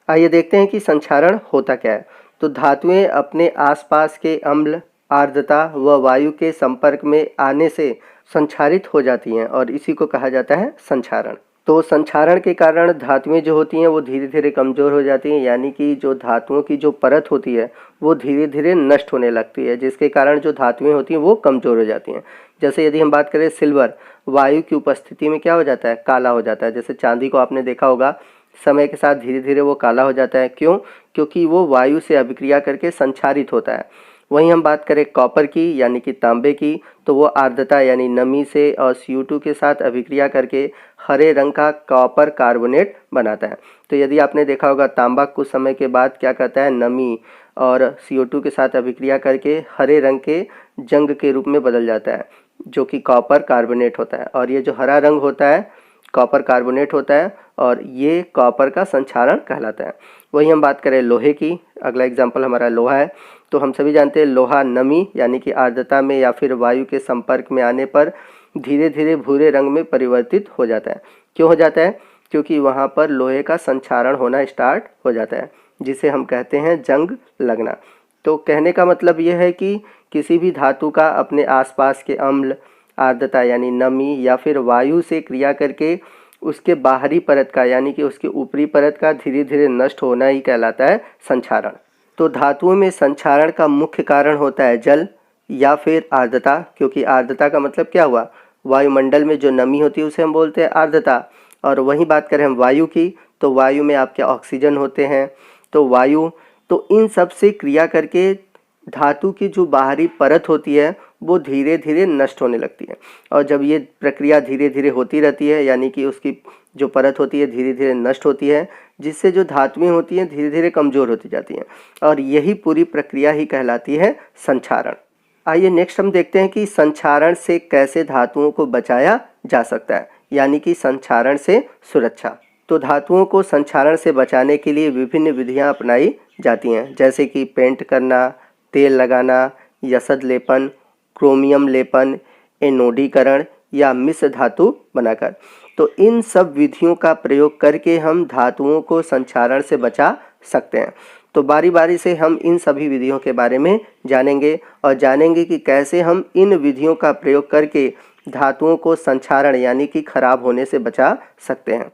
आइए देखते हैं कि संक्षारण होता क्या है। तो धातुएं अपने आसपास के अम्ल, आर्द्रता व वायु के संपर्क में आने से संक्षारित हो जाती हैं और इसी को कहा जाता है संक्षारण। तो संक्षारण के कारण धातुएं जो होती हैं वो धीरे धीरे कमज़ोर हो जाती हैं, यानी कि जो धातुओं की जो परत होती है वो धीरे धीरे नष्ट होने लगती है, जिसके कारण जो धातुएं होती हैं वो कमज़ोर हो जाती हैं। जैसे यदि हम बात करें सिल्वर, वायु की उपस्थिति में क्या हो जाता है, काला हो जाता है। जैसे चांदी को आपने देखा होगा, समय के साथ धीरे धीरे वो काला हो जाता है। क्यों? क्योंकि वो वायु से अभिक्रिया करके संक्षारित होता है। वहीं हम बात करें कॉपर की यानी कि तांबे की, तो वो आर्द्रता यानी नमी से और CO2 के साथ अभिक्रिया करके हरे रंग का कॉपर कार्बोनेट बनाता है। तो यदि आपने देखा होगा, तांबा कुछ समय के बाद क्या करता है, नमी और CO2 के साथ अभिक्रिया करके हरे रंग के जंग के रूप में बदल जाता है, जो कि कॉपर कार्बोनेट होता है। और ये जो हरा रंग होता है कॉपर कार्बोनेट होता है और ये कॉपर का संक्षारण कहलाता है। वहीं हम बात करें लोहे की, अगला एग्जाम्पल हमारा लोहा है। तो हम सभी जानते हैं लोहा नमी यानी कि आर्द्रता में या फिर वायु के संपर्क में आने पर धीरे धीरे भूरे रंग में परिवर्तित हो जाता है। क्यों हो जाता है? क्योंकि वहाँ पर लोहे का संक्षारण होना स्टार्ट हो जाता है, जिसे हम कहते हैं जंग लगना। तो कहने का मतलब यह है कि किसी भी धातु का अपने आसपास के अम्ल, आर्द्रता यानी नमी या फिर वायु से क्रिया करके उसके बाहरी परत का यानी कि उसकी ऊपरी परत का धीरे धीरे नष्ट होना ही कहलाता है संक्षारण। तो धातुओं में संक्षारण का मुख्य कारण होता है जल या फिर आर्द्रता, क्योंकि आर्द्रता का मतलब क्या हुआ, वायुमंडल में जो नमी होती है उसे हम बोलते हैं आर्द्रता। और वहीं बात करें हम वायु की, तो वायु में आपके ऑक्सीजन होते हैं, तो वायु, तो इन सब से क्रिया करके धातु की जो बाहरी परत होती है वो धीरे धीरे नष्ट होने लगती है। और जब ये प्रक्रिया धीरे धीरे होती रहती है, यानी कि उसकी जो परत होती है धीरे धीरे नष्ट होती है, जिससे जो धातुएं होती हैं धीरे धीरे कमज़ोर होती जाती हैं, और यही पूरी प्रक्रिया ही कहलाती है संक्षारण। आइए नेक्स्ट हम देखते हैं कि संक्षारण से कैसे धातुओं को बचाया जा सकता है, यानी कि संक्षारण से सुरक्षा। तो धातुओं को संक्षारण से बचाने के लिए विभिन्न विधियां अपनाई जाती हैं, जैसे कि पेंट करना, तेल लगाना, यसद लेपन, क्रोमियम लेपन, एनोडीकरण या मिश्र धातु बनाकर। तो इन सब विधियों का प्रयोग करके हम धातुओं को संक्षारण से बचा सकते हैं। तो बारी बारी से हम इन सभी विधियों के बारे में जानेंगे और जानेंगे कि कैसे हम इन विधियों का प्रयोग करके धातुओं को संक्षारण यानी कि खराब होने से बचा सकते हैं।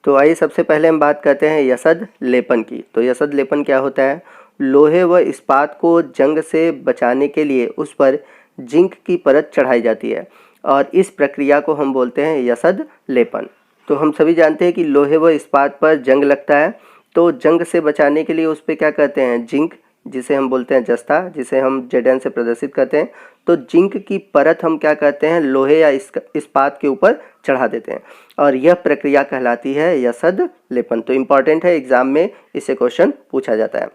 तो आइए सबसे पहले हम बात करते हैं यसद लेपन की। तो यसद लेपन क्या होता है? लोहे व इस्पात को जंग से बचाने के लिए उस पर जिंक की परत चढ़ाई जाती है और इस प्रक्रिया को हम बोलते हैं यसद लेपन। तो हम सभी जानते हैं कि लोहे व इस्पात पर जंग लगता है, तो जंग से बचाने के लिए उस पर क्या कहते हैं, जिंक, जिसे हम बोलते हैं जस्ता, जिसे हम Zn से प्रदर्शित करते हैं। तो जिंक की परत हम क्या कहते हैं, लोहे या इस्पात के ऊपर चढ़ा देते हैं और यह प्रक्रिया कहलाती है यसद लेपन। तो इम्पॉर्टेंट है, एग्जाम में इससे क्वेश्चन पूछा जाता है।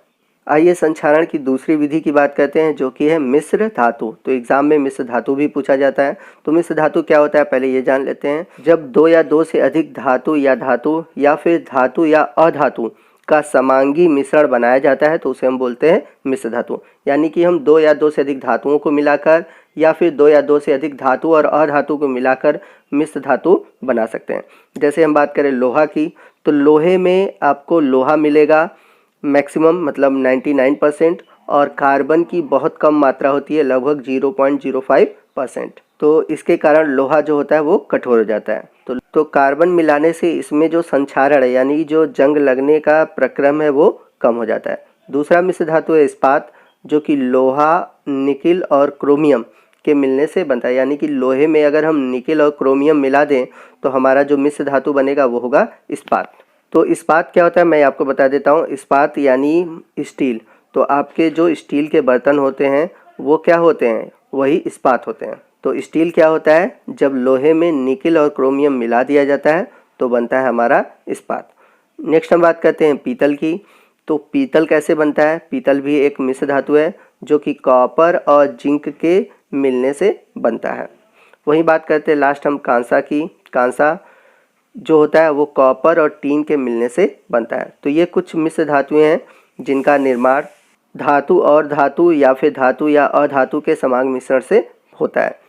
आइए संक्षारण की दूसरी विधि की बात करते हैं, जो कि है मिश्र धातु। तो एग्जाम में मिश्र धातु भी पूछा जाता है। तो मिश्र धातु क्या होता है, पहले ये जान लेते हैं। जब दो या दो से अधिक धातु या फिर धातु या अधातु का समांगी मिश्रण बनाया जाता है तो उसे हम बोलते हैं मिश्र धातु। यानी कि हम दो या दो से अधिक धातुओं को मिलाकर या फिर दो या दो से अधिक धातु और अधातु को मिलाकर मिश्र धातु बना सकते हैं। जैसे हम बात करें लोहा की, तो लोहे में आपको लोहा मिलेगा मैक्सिमम मतलब 99% और कार्बन की बहुत कम मात्रा होती है, लगभग 0.05%। तो इसके कारण लोहा जो होता है वो कठोर हो जाता है। तो कार्बन मिलाने से इसमें जो संक्षारण है यानी जो जंग लगने का प्रक्रम है वो कम हो जाता है। दूसरा मिश्र धातु है इस्पात, जो कि लोहा, निकिल और क्रोमियम के मिलने से बनता है। यानी कि लोहे में अगर हम निकिल और क्रोमियम मिला दें तो हमारा जो मिश्र धातु बनेगा वो होगा इस्पात। तो इस्पात क्या होता है मैं आपको बता देता हूँ। इस्पात यानी स्टील। तो आपके जो स्टील के बर्तन होते हैं वो क्या होते हैं, वही इस्पात होते हैं। तो स्टील क्या होता है, जब लोहे में निकिल और क्रोमियम मिला दिया जाता है तो बनता है हमारा इस्पात। नेक्स्ट हम बात करते हैं पीतल की। तो पीतल कैसे बनता है? पीतल भी एक मिश्र धातु है जो कि कॉपर और जिंक के मिलने से बनता है। वहीं बात करते हैं लास्ट हम कांसा की। कांसा जो होता है वो कॉपर और टीन के मिलने से बनता है। तो ये कुछ मिश्र धातुएं हैं जिनका निर्माण धातु और धातु या फिर धातु या अधातु के समांग मिश्रण से होता है।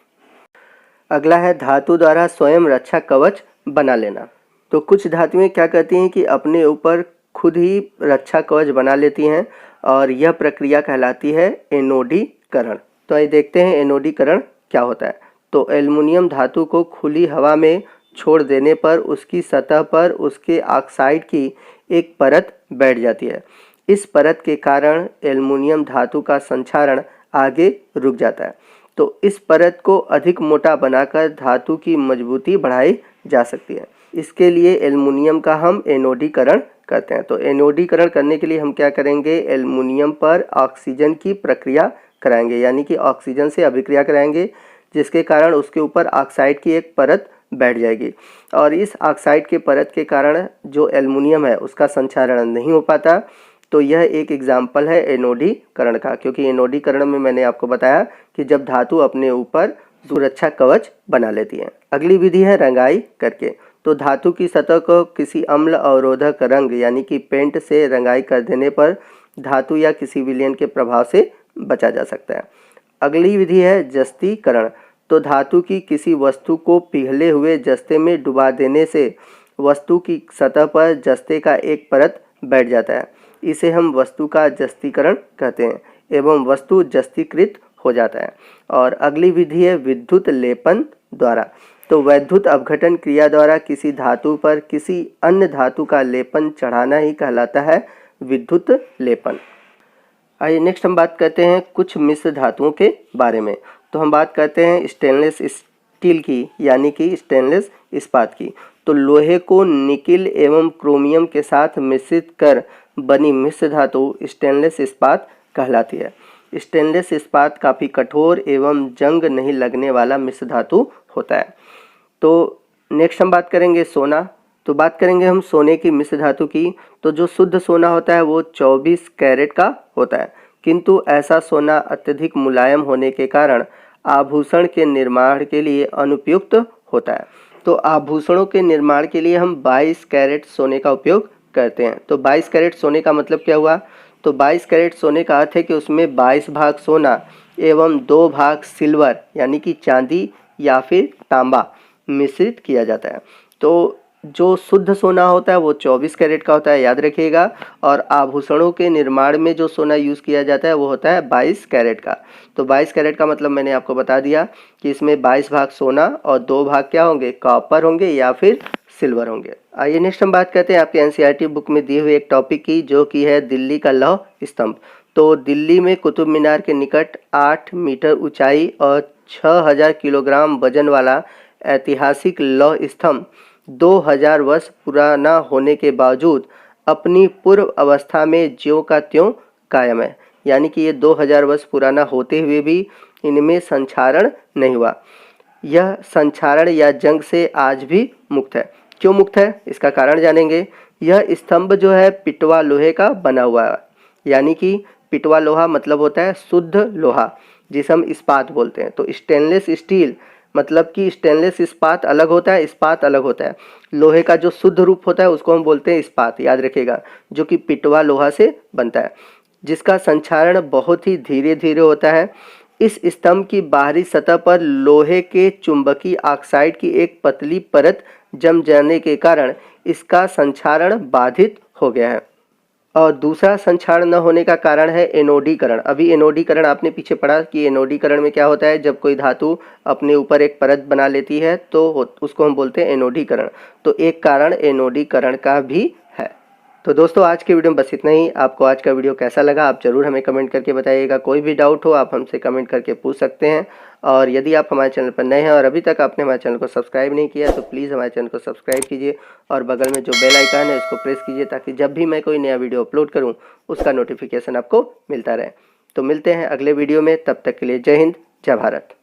अगला है धातु द्वारा स्वयं रक्षा कवच बना लेना। तो कुछ धातुएं क्या करती हैं कि अपने ऊपर खुद ही रक्षा कवच बना लेती हैं और यह प्रक्रिया कहलाती है एनोडीकरण। तो आइए देखते हैं एनोडीकरण क्या होता है। तो एल्युमिनियम धातु को खुली हवा में छोड़ देने पर उसकी सतह पर उसके ऑक्साइड की एक परत बैठ जाती है। इस परत के कारण एल्युमिनियम धातु का संक्षारण आगे रुक जाता है। तो इस परत को अधिक मोटा बनाकर धातु की मजबूती बढ़ाई जा सकती है। इसके लिए एल्युमिनियम का हम एनोडीकरण करते हैं। तो एनोडीकरण करने के लिए हम क्या करेंगे, एल्युमिनियम पर ऑक्सीजन की प्रक्रिया कराएंगे, यानी कि ऑक्सीजन से अभिक्रिया कराएंगे, जिसके कारण उसके ऊपर ऑक्साइड की एक परत बैठ जाएगी और इस ऑक्साइड के परत के कारण जो एल्युमिनियम है उसका संक्षारण नहीं हो पाता। तो यह एक एग्जाम्पल है एनोडीकरण का, क्योंकि एनोडीकरण में मैंने आपको बताया कि जब धातु अपने ऊपर सुरक्षा कवच बना लेती है। अगली विधि है रंगाई करके। तो धातु की सतह को किसी अम्ल अवरोधक रंग यानी कि पेंट से रंगाई कर देने पर धातु या किसी विलयन के प्रभाव से बचा जा सकता है। अगली विधि है जस्तीकरण। तो धातु की किसी वस्तु को पिघले हुए जस्ते में डुबा देने से वस्तु की सतह पर जस्ते का एक परत बैठ जाता है। इसे हम वस्तु का जस्तीकरण कहते हैं एवं वस्तु जस्तीकृत हो जाता है। और अगली विधि है विद्युत लेपन द्वारा। तो वैद्युत अपघटन क्रिया द्वारा किसी धातु पर किसी अन्य धातु का लेपन चढ़ाना ही कहलाता है विद्युत लेपन। आइए नेक्स्ट हम बात करते हैं कुछ मिश्र धातुओं के बारे में। तो हम बात करते हैं स्टेनलेस स्टील की, यानी कि स्टेनलेस इस्पात की। तो लोहे को निकिल एवं क्रोमियम के साथ मिश्रित कर बनी मिश्र धातु स्टेनलेस इस्पात कहलाती है। स्टेनलेस इस्पात काफ़ी कठोर एवं जंग नहीं लगने वाला मिश्र धातु होता है। तो नेक्स्ट हम बात करेंगे सोना। तो बात करेंगे हम सोने की मिश्र धातु की। तो जो शुद्ध सोना होता है वो 24 कैरेट का होता है, किंतु ऐसा सोना अत्यधिक मुलायम होने के कारण आभूषण के निर्माण के लिए अनुपयुक्त होता है। तो आभूषणों के निर्माण के लिए हम 22 कैरेट सोने का उपयोग करते हैं। तो 22 कैरेट सोने का मतलब क्या हुआ, तो 22 कैरेट सोने का अर्थ है कि उसमें 22 भाग सोना एवं 2 भाग सिल्वर यानी कि चांदी या फिर तांबा मिश्रित किया जाता है। तो जो शुद्ध सोना होता है वो 24 कैरेट का होता है, याद रखिएगा। और आभूषणों के निर्माण में जो सोना यूज़ किया जाता है वो होता है 22 कैरेट का। तो 22 कैरेट का मतलब मैंने आपको बता दिया कि इसमें 22 भाग सोना और 2 भाग क्या होंगे, कॉपर होंगे या फिर सिल्वर होंगे। आइए नेक्स्ट हम बात करते हैं आपके एनसीईआरटी बुक में दिए हुए एक टॉपिक की, जो कि है दिल्ली का लौह स्तंभ। तो दिल्ली में कुतुब मीनार के निकट 8 मीटर ऊंचाई और 6000 किलोग्राम वजन वाला ऐतिहासिक लौह स्तंभ 2000 वर्ष पुराना होने के बावजूद अपनी पूर्व अवस्था में ज्यों का त्यों कायम है। यानी कि ये 2000 वर्ष पुराना होते हुए भी इनमें संक्षारण नहीं हुआ। यह संक्षारण या जंग से आज भी मुक्त है। क्यों मुक्त है, इसका कारण जानेंगे। यह स्तंभ जो है पिटवा लोहे का बना हुआ है, यानी कि पिटवा लोहा मतलब होता है शुद्ध लोहा, जिसे हम इस्पात बोलते हैं। तो स्टेनलेस स्टील मतलब कि स्टेनलेस इस्पात अलग होता है, इस्पात अलग होता है। लोहे का जो शुद्ध रूप होता है उसको हम बोलते हैं इस्पात, याद रखिएगा, जो कि पिटवा लोहा से बनता है, जिसका संक्षारण बहुत ही धीरे धीरे होता है। इस स्तंभ की बाहरी सतह पर लोहे के चुंबकीय ऑक्साइड की एक पतली परत जम जाने के कारण इसका संक्षारण बाधित हो गया है। और दूसरा संक्षारण न होने का कारण है एनोडीकरण। अभी एनोडीकरण आपने पीछे पढ़ा कि एनोडीकरण में क्या होता है, जब कोई धातु अपने ऊपर एक परत बना लेती है तो उसको हम बोलते हैं एनोडीकरण। तो एक कारण एनोडीकरण का भी है। तो दोस्तों आज के वीडियो में बस इतना ही। आपको आज का वीडियो कैसा लगा आप ज़रूर हमें कमेंट करके बताइएगा। कोई भी डाउट हो आप हमसे कमेंट करके पूछ सकते हैं। और यदि आप हमारे चैनल पर नए हैं और अभी तक आपने हमारे चैनल को सब्सक्राइब नहीं किया तो प्लीज़ हमारे चैनल को सब्सक्राइब कीजिए और बगल में जो बेल आइकन है उसको प्रेस कीजिए, ताकि जब भी मैं कोई नया वीडियो अपलोड करूँ उसका नोटिफिकेशन आपको मिलता रहे। तो मिलते हैं अगले वीडियो में, तब तक के लिए जय हिंद, जय भारत।